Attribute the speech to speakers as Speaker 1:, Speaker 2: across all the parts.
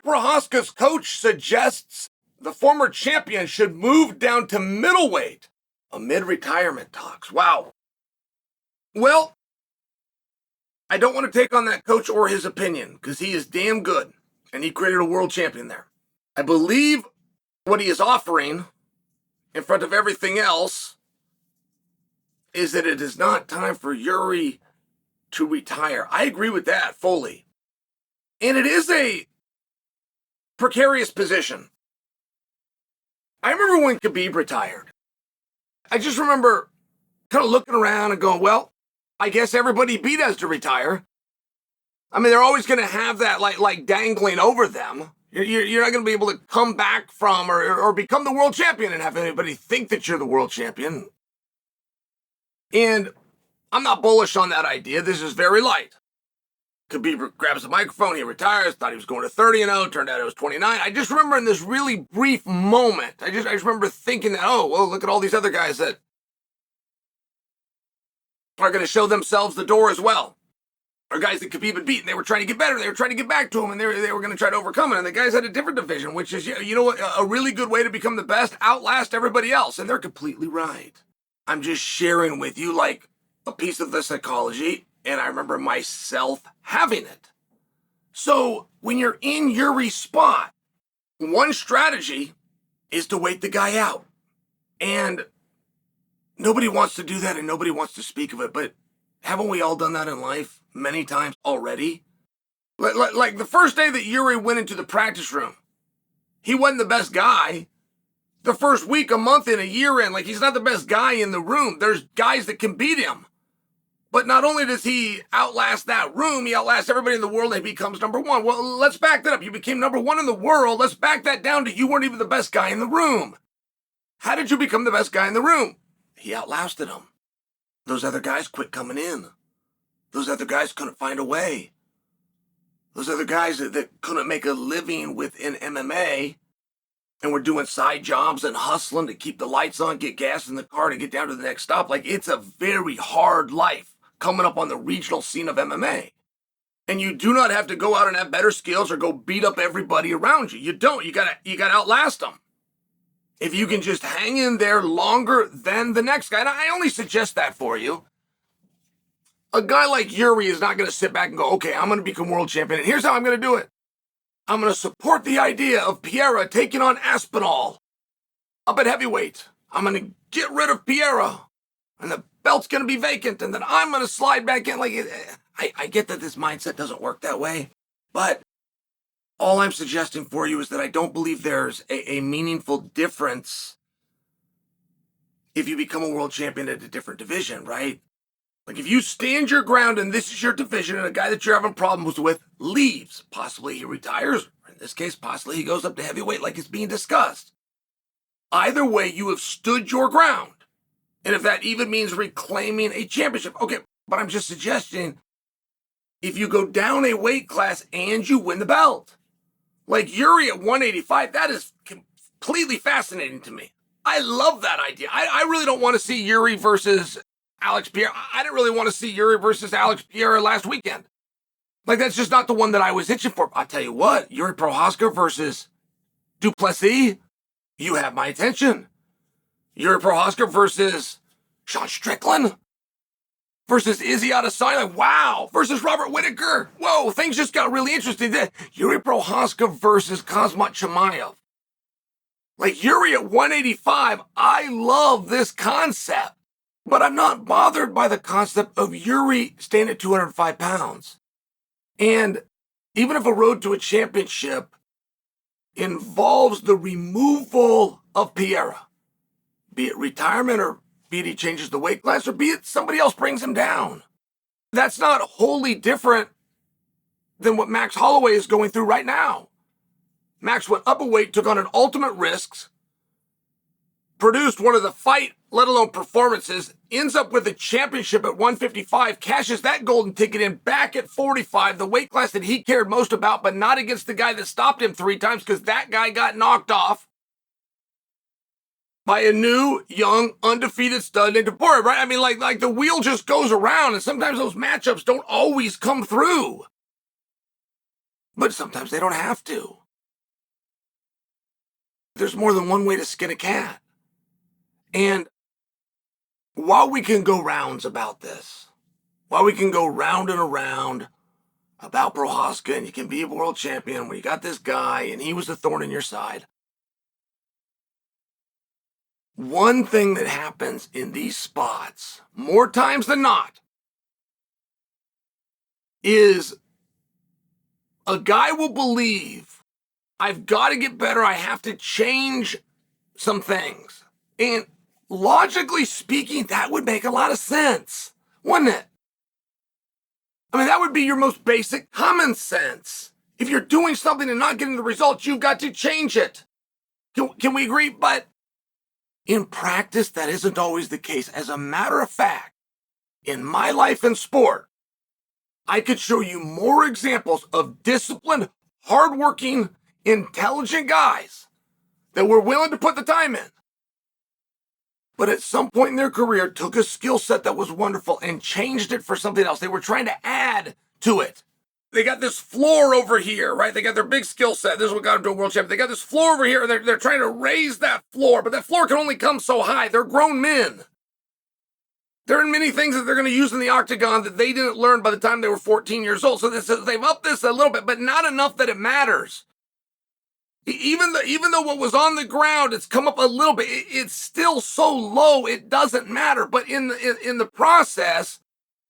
Speaker 1: Procházka's coach suggests the former champion should move down to middleweight amid retirement talks. Wow. Well, I don't want to take on that coach or his opinion because he is damn good and he created a world champion there. I believe what he is offering in front of everything else is that it is not time for Jiří to retire. I agree with that fully. And it is a precarious position. I remember when Khabib retired. I just remember kind of looking around and going, well, I guess everybody beat has to retire. I mean, they're always going to have that like dangling over them. You're not going to be able to come back from or become the world champion and have anybody think that you're the world champion. And I'm not bullish on that idea. This is very light. Khabib grabs the microphone, he retires, thought he was going to 30-0, turned out it was 29. I just remember in this really brief moment, I just remember thinking that, oh, well, look at all these other guys that are going to show themselves the door as well. Or guys that Khabib had beaten, they were trying to get better, they were trying to get back to him, and they were going to try to overcome it. And the guys had a different division, which is, you know what, a really good way to become the best, outlast everybody else. And they're completely right. I'm just sharing with you like a piece of the psychology, and I remember myself having it. So when you're in Jiří's spot, one strategy is to wait the guy out. And nobody wants to do that and nobody wants to speak of it, but haven't we all done that in life many times already? Like the first day that Jiří went into the practice room, he wasn't the best guy. The first week, a month in, a year in, like he's not the best guy in the room. There's guys that can beat him. But not only does he outlast that room, he outlasts everybody in the world and he becomes number one. Well, let's back that up. You became number one in the world. Let's back that down to you weren't even the best guy in the room. How did you become the best guy in the room? He outlasted him. Those other guys quit coming in. Those other guys couldn't find a way. Those other guys that couldn't make a living within MMA and were doing side jobs and hustling to keep the lights on, get gas in the car to get down to the next stop. Like, it's a very hard life coming up on the regional scene of MMA. And you do not have to go out and have better skills or go beat up everybody around you. You don't. You gotta outlast them. If you can just hang in there longer than the next guy. And I only suggest that for you. A guy like Jiří is not going to sit back and go, okay, I'm going to become world champion. And here's how I'm going to do it. I'm going to support the idea of Pereira taking on Aspinall up at heavyweight. I'm going to get rid of Pereira. And the belt's going to be vacant. And then I'm going to slide back in. Like, I get that this mindset doesn't work that way. But all I'm suggesting for you is that I don't believe there's a meaningful difference if you become a world champion at a different division, right? Like, if you stand your ground and this is your division and a guy that you're having problems with leaves, possibly he retires, or in this case, possibly he goes up to heavyweight like it's being discussed. Either way, you have stood your ground. And if that even means reclaiming a championship, okay, but I'm just suggesting if you go down a weight class and you win the belt, like Jiří at 185, that is completely fascinating to me. I love that idea. I really don't want to see Jiří versus Alex Pereira. I didn't really want to see Jiří versus Alex Pereira last weekend. Like, that's just not the one that I was itching for. I'll tell you what, Jiří Procházka versus Duplessis, you have my attention. Jiří Procházka versus Sean Strickland versus Izzy Adesanya, like, wow, versus Robert Whittaker. Whoa, things just got really interesting. Jiří Procházka versus Khamzat Chimaev. Like, Jiří at 185, I love this concept. But I'm not bothered by the concept of Jiří staying at 205 pounds. And even if a road to a championship involves the removal of Pereira, be it retirement or be it he changes the weight class or be it somebody else brings him down, that's not wholly different than what Max Holloway is going through right now. Max went up a weight, took on an ultimate risks, produced one of the fight, let alone performances, ends up with a championship at 155, cashes that golden ticket in back at 45, the weight class that he cared most about, but not against the guy that stopped him 3 times because that guy got knocked off by a new, young, undefeated stud named Poirier, right? I mean, like the wheel just goes around, and sometimes those matchups don't always come through. But sometimes they don't have to. There's more than one way to skin a cat. And while we can go rounds about this, while we can go round and around about Procházka and you can be a world champion when you got this guy and he was a thorn in your side, one thing that happens in these spots, more times than not, is a guy will believe, I've got to get better, I have to change some things. And logically speaking, that would make a lot of sense, wouldn't it? I mean, that would be your most basic common sense. If you're doing something and not getting the results, you've got to change it. Can we agree? But in practice, that isn't always the case. As a matter of fact, in my life in sport, I could show you more examples of disciplined, hardworking, intelligent guys that were willing to put the time in, but at some point in their career took a skill set that was wonderful and changed it for something else. They were trying to add to it. They got this floor over here, right? They got their big skill set. This is what got them to a world champion. They got this floor over here, and they're trying to raise that floor, but that floor can only come so high. They're grown men. There are many things that they're going to use in the octagon that they didn't learn by the time they were 14 years old. So they've upped this a little bit, but not enough that it matters. Even though what was on the ground, it's come up a little bit, it's still so low, it doesn't matter. But in the process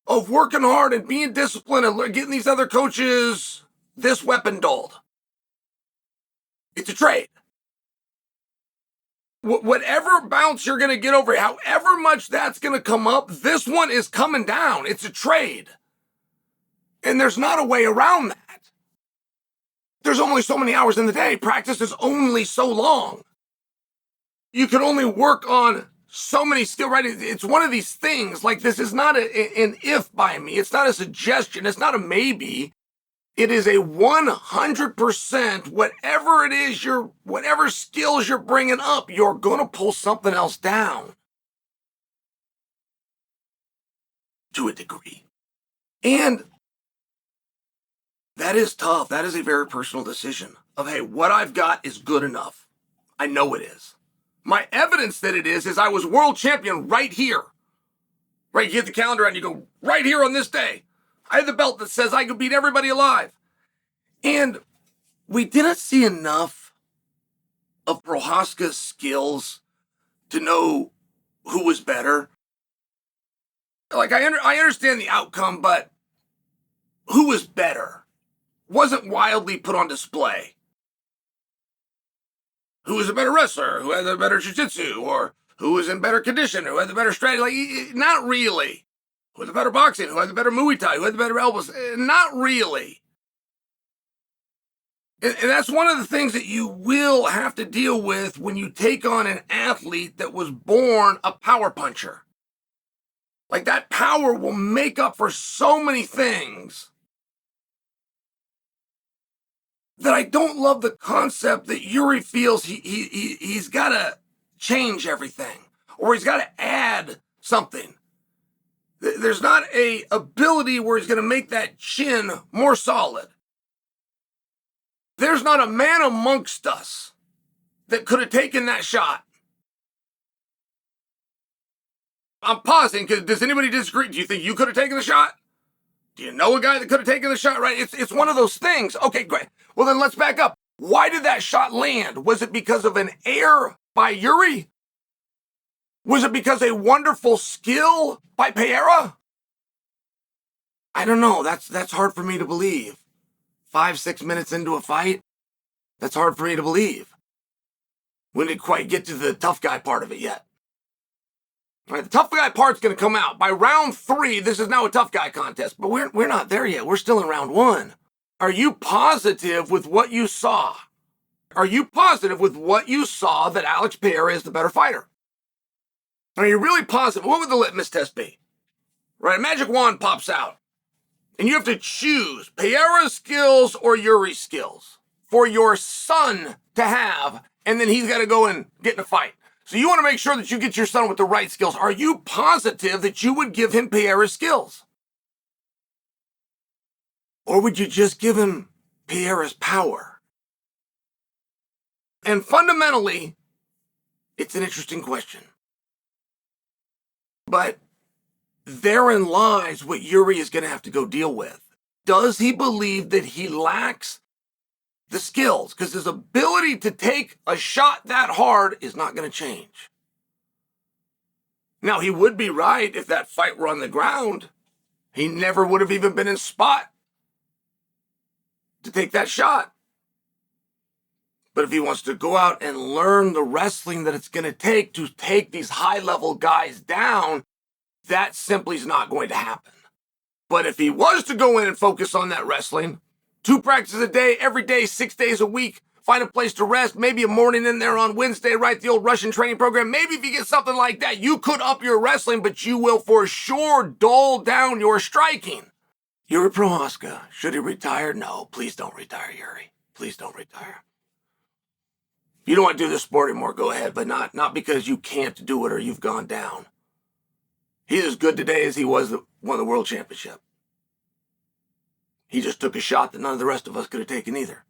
Speaker 1: of working hard and being disciplined and getting these other coaches this weapon dulled, it's a trade. Whatever bounce you're going to get over, however much that's going to come up, this one is coming down. It's a trade. And there's not a way around that. There's only so many hours in the day. Practice is only so long. You can only work on so many skills, right? It's one of these things, like this is not an if by me. It's not a suggestion. It's not a maybe. It is a 100%, whatever it is, whatever skills you're bringing up, you're going to pull something else down. To a degree. And that is tough. That is a very personal decision of, hey, what I've got is good enough. I know it is. My evidence that it is I was world champion right here. Right, you hit the calendar and you go, right here on this day. I have the belt that says I could beat everybody alive. And we didn't see enough of Procházka's skills to know who was better. Like, I understand the outcome, but who was better wasn't wildly put on display. Who was a better wrestler? Who had the better jiu-jitsu? Or who was in better condition? Who had the better strategy? Like, not really. Who had the better boxing? Who had the better Muay Thai? Who had the better elbows? Not really. And that's one of the things that you will have to deal with when you take on an athlete that was born a power puncher. Like, that power will make up for so many things that I don't love the concept that Jiří feels he's got to change everything or he's got to add something. There's not a ability where he's going to make that chin more solid. There's not a man amongst us that could have taken that shot. I'm pausing because does anybody disagree? Do you think you could have taken the shot? Do you know a guy that could have taken the shot? Right? It's one of those things. Okay, great. Well, then let's back up. Why did that shot land? Was it because of an error by Jiří? Was it because of a wonderful skill by Pereira? I don't know. That's hard for me to believe. 5-6 minutes into a fight, that's hard for me to believe. We didn't quite get to the tough guy part of it yet. All right, the tough guy part's going to come out. By round 3, this is now a tough guy contest, but we're not there yet. We're still in round 1. Are you positive with what you saw? Are you positive with what you saw that Alex Pereira is the better fighter? Are you really positive? What would the litmus test be? Right, a magic wand pops out. And you have to choose Pereira's skills or Jiří's skills for your son to have, and then he's got to go and get in a fight. So you want to make sure that you get your son with the right skills. Are you positive that you would give him Pereira's skills? Or would you just give him Pereira's power? And fundamentally, it's an interesting question. But therein lies what Jiří is going to have to go deal with. Does he believe that he lacks the skills? Because his ability to take a shot that hard is not going to change. Now, he would be right if that fight were on the ground. He never would have even been in spot to take that shot. But if he wants to go out and learn the wrestling that it's going to take these high-level guys down, that simply is not going to happen. But if he was to go in and focus on that wrestling, 2 practices a day, every day, 6 days a week, find a place to rest, maybe a morning in there on Wednesday, right? The old Russian training program. Maybe if you get something like that, you could up your wrestling, but you will for sure dull down your striking. Jiří Procházka, should he retire? No, please don't retire, Jiří. Please don't retire. If you don't want to do this sport anymore, go ahead, but not because you can't do it or you've gone down. He's as good today as he was won the world championship. He just took a shot that none of the rest of us could have taken either.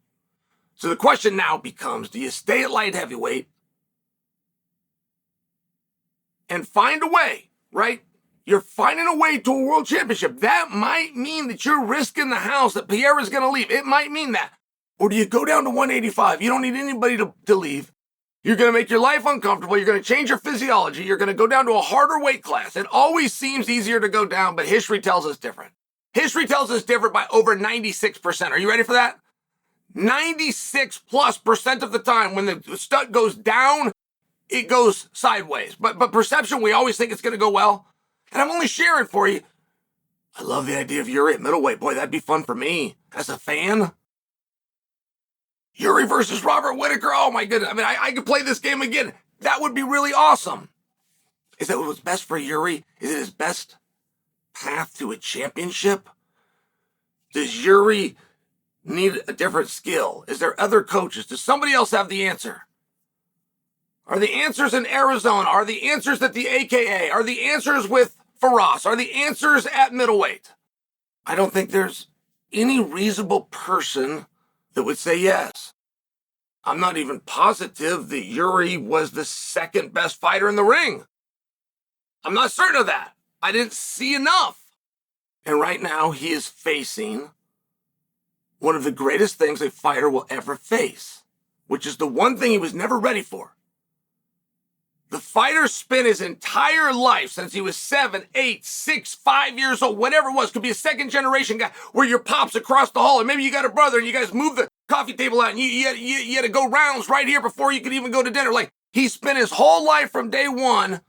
Speaker 1: So the question now becomes, do you stay at light heavyweight and find a way, right? You're finding a way to a world championship. That might mean that you're risking the house, that Pierre is going to leave. It might mean that. Or do you go down to 185? You don't need anybody to leave. You're going to make your life uncomfortable. You're going to change your physiology. You're going to go down to a harder weight class. It always seems easier to go down, but history tells us different. History tells us different by over 96%. Are you ready for that? 96+% of the time when the stud goes down, it goes sideways. But perception, we always think it's going to go well. And I'm only sharing for you. I love the idea of Jiří at middleweight. Boy, that'd be fun for me as a fan. Jiří versus Robert Whittaker. Oh my goodness. I mean, I could play this game again. That would be really awesome. Is that what's best for Jiří? Is it his best path to a championship? Does Jiří need a different skill? Is there other coaches? Does somebody else have the answer? Are the answers in Arizona? Are the answers at the AKA? Are the answers with Faraz? Are the answers at middleweight? I don't think there's any reasonable person that would say yes. I'm not even positive that Jiří was the second best fighter in the ring. I'm not certain of that. I didn't see enough. And right now he is facing one of the greatest things a fighter will ever face, which is the one thing he was never ready for. The fighter spent his entire life since he was 7, 8, 6, 5 years old, whatever it was, could be a second generation guy where your pop's across the hall and maybe you got a brother and you guys moved the coffee table out and you had to go rounds right here before you could even go to dinner. Like, he spent his whole life from day one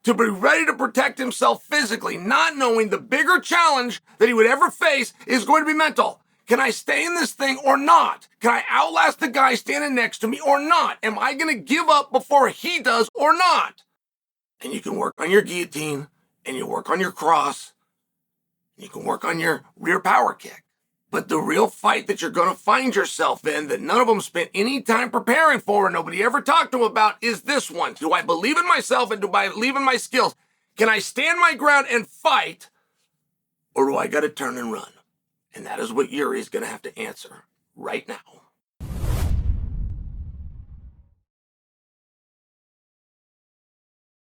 Speaker 1: to be ready to protect himself physically, not knowing the bigger challenge that he would ever face is going to be mental. Can I stay in this thing or not? Can I outlast the guy standing next to me or not? Am I going to give up before he does or not? And you can work on your guillotine, and you work on your cross, and you can work on your rear power kick. But the real fight that you're going to find yourself in that none of them spent any time preparing for and nobody ever talked to them about is this one. Do I believe in myself and do I believe in my skills? Can I stand my ground and fight, or do I got to turn and run? And that is what Jiří is going to have to answer right now.